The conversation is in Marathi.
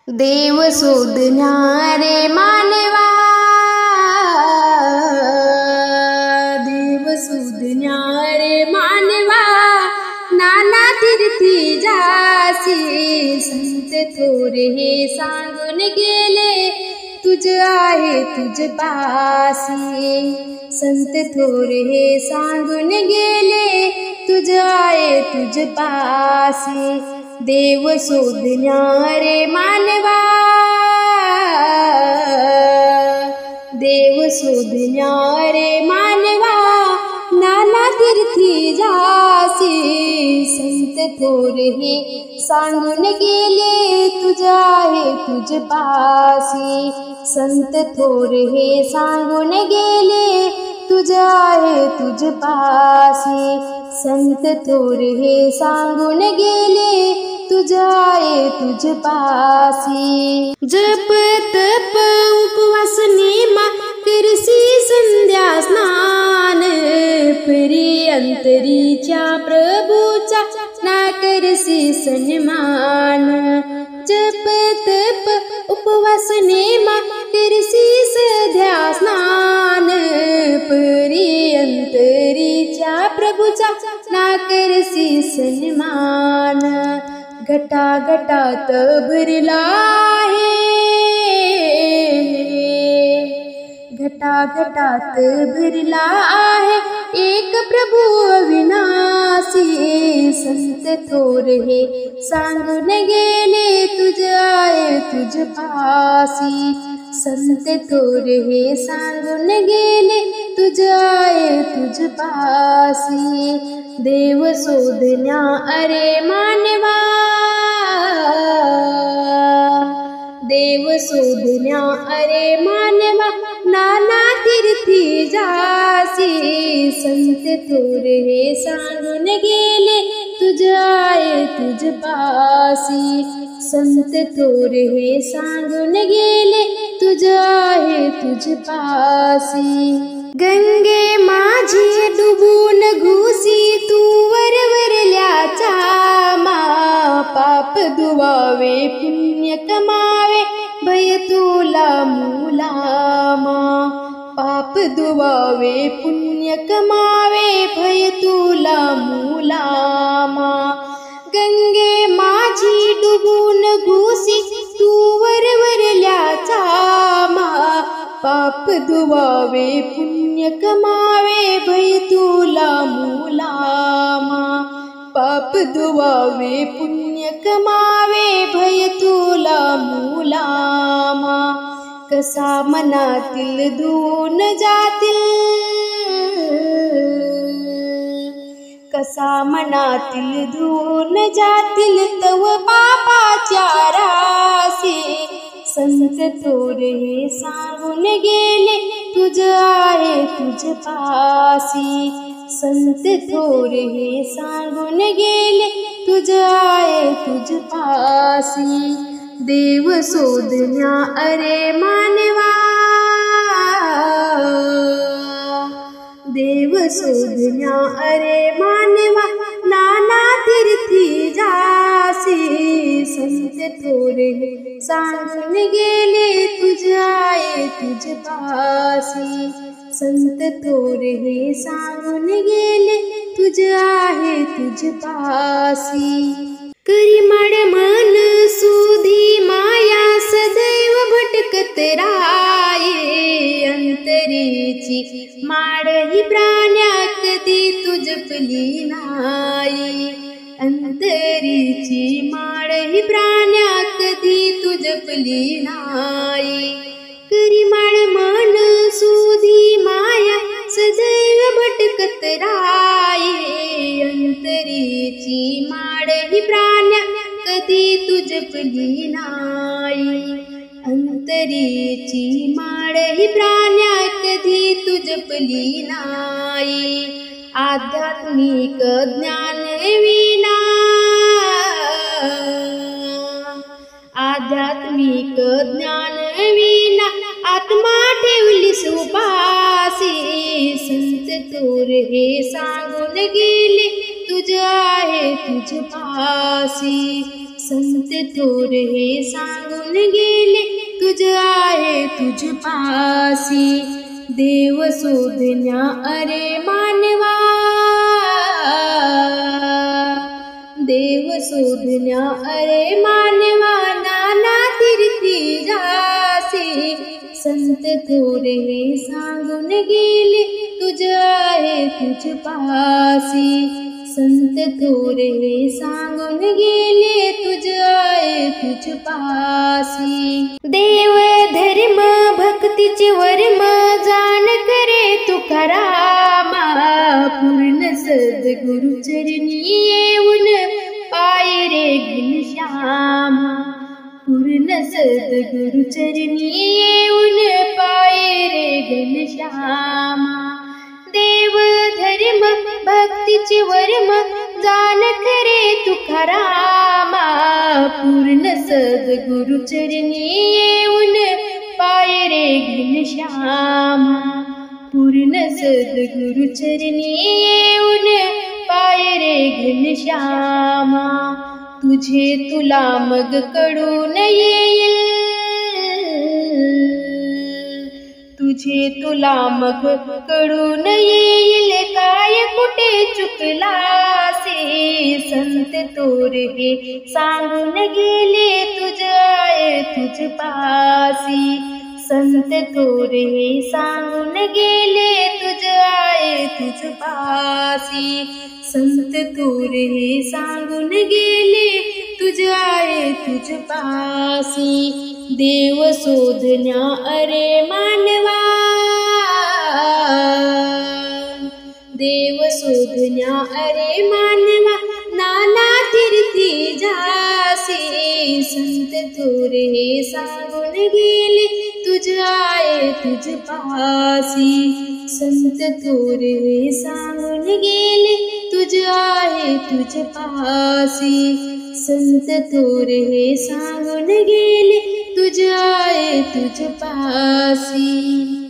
देव शोधणारे मानवा, देव शोधणारे मानवा, नाना तीर्थी जासी, संत थोरे हे सांगून गेले, तुझ आहे तुझ पासी. संत थोरे हे सांगून गेले, तुझ आहे तुझ पासी. देव शोधणारे मानवा, देव शोधणारे मानवा, नाना तीर्थी जासी, संत थोरे हे सांगून गेले, तुझ आहे तुझ पासी. संत थोरे हे सांगून गेले, तुझ आहे तुझ पासी. संत थोरे हे सांगून गेले, तुझ आहे तुझ पासी. जप तप उपवास नेमा करसी संध्या स्नान, परी अंतरीच्या प्रभूचा ना करसी सन्मान. जप तप उपवास नेमा करसी संध्या स्नान, परी अंतरीच्या प्रभूचा ना करसी सन्मान. घटा घटात भरला आहे, घटा घटात भरला आहे, एक प्रभू अविनाशी. संत थोरे हे सांगून गेले, तुझ आहे तुझ पासी. संत थोरे हे सांगून गेले, तुझ आहे तुझ पासी. देव शोधण्या अरे मानवा, देव शोधण्या अरे मानवा, नाना तीर्थी जासी. संत थोरे हे सांगून गेले, तुझ आहे तुझ पासी. संत थोरे हे सांगून गेले, तुझ आहे तुझ पासी. गंगे माझी डुबून घुसी, तू वरवरल्याचा मा. पाप धुवावे पुण्य कमावे, भय तुला मुलामा. पाप धुवावे पुण्य कमावे, भय तुला मुलामा. गंगे माझी डुबून घुसी, तू वरवरल्याचा मा. पाप धुवावे पुण्य कमावे, भय तुला मुलामा. पाप धुवावे पुण्य कमावे, भय तुला मुलामा. कसा मनातील धुवून जातील, कसा मनातील धुवून जातील, तव पापाच्या राशी. संत थोरे हे सांगून गेले, तुझ आहे तुझ पासी. संत थोरे हे सांगून गेले, तुझ आहे तुझ पासी. देव शोधण्या अरे मानवा, देव शोधण्या अरे मानवा, नाना तीर्थी जासी. संत थोरे हे सांगून गेले, तुझ आहे तुझ पासी. संत थोरे हे सांगून गेले, तुझ आहे तुझ पासी. करी माड मन सुधी माया, सदैव भटकत राये. अंतरीची माड ही प्राण्या, कधी तू जपली नाही. अंतरीची माड ही प्राण्या, कधी तू जपली नाही. करी माड मन सुधी माया, सदैव भटकत राये. अंतरीची माड ही प्राण्या, कधी तू जपली नाही. अंतरीची माड ही प्राण्या, कधी तू जपली नाही. आध्यात्मिक ज्ञान विना, आध्यात्मिक ज्ञान विना, आत्मा ठेवलीस उपासी. संत थोरे हे सांगून गेले, तुझ आहे तुझ पासी. संत थोर हे सांगून गेले तुझ आहे तुझ पासी. देव शोधण्या अरे मानवा, देव शोधण्या अरे मानवा, नाना तीर्थी जासी. संत थोर हे सांगून गेले तुझ आहे तुझ पासी. संत थोर हे सांगून गेले तुझ आहे तुझ पासी. देव धर्म भक्तीचे वर्म जाण करे तुकारामा. पूर्ण सद्गुरु चरणी येऊन पाय रे घनश्यामा. पूर्ण सद्गुरु चरणी येऊन पाय रे घनश्यामा. देव धर्म भक्तीचे वर्म जाण करे तुकारामा. पूर्ण सद्गुरु चरणी येऊन पाय रे घनश्यामा. पूर्ण सद्गुरु चरणी येऊन पाय रे घनश्यामा. तुझे तुला मग कळून येईल, तुझे तुला मग कळून येईल काय कुठे चुकलासे. संत थोर हे सांगून गेले तुझ आहे तुझ पासी. संत थोर हे सांगून गेले तुझ आहे तुझ पासी. संत थोर हे सांगून गेले तुझ आहे तुझ पासी. देव शोधण्या अरे मानवा, देव शोधण्या अरे मानवा, नाना तीर्थी जासी. संत थोर हे सांगून गेले तुझ आहे तुझ पासी. संत थोर हे सांगून गेले तुझ आहे तुझ पासी. संत थोर हे सांगून गेले तुझ आहे तुझ पासी.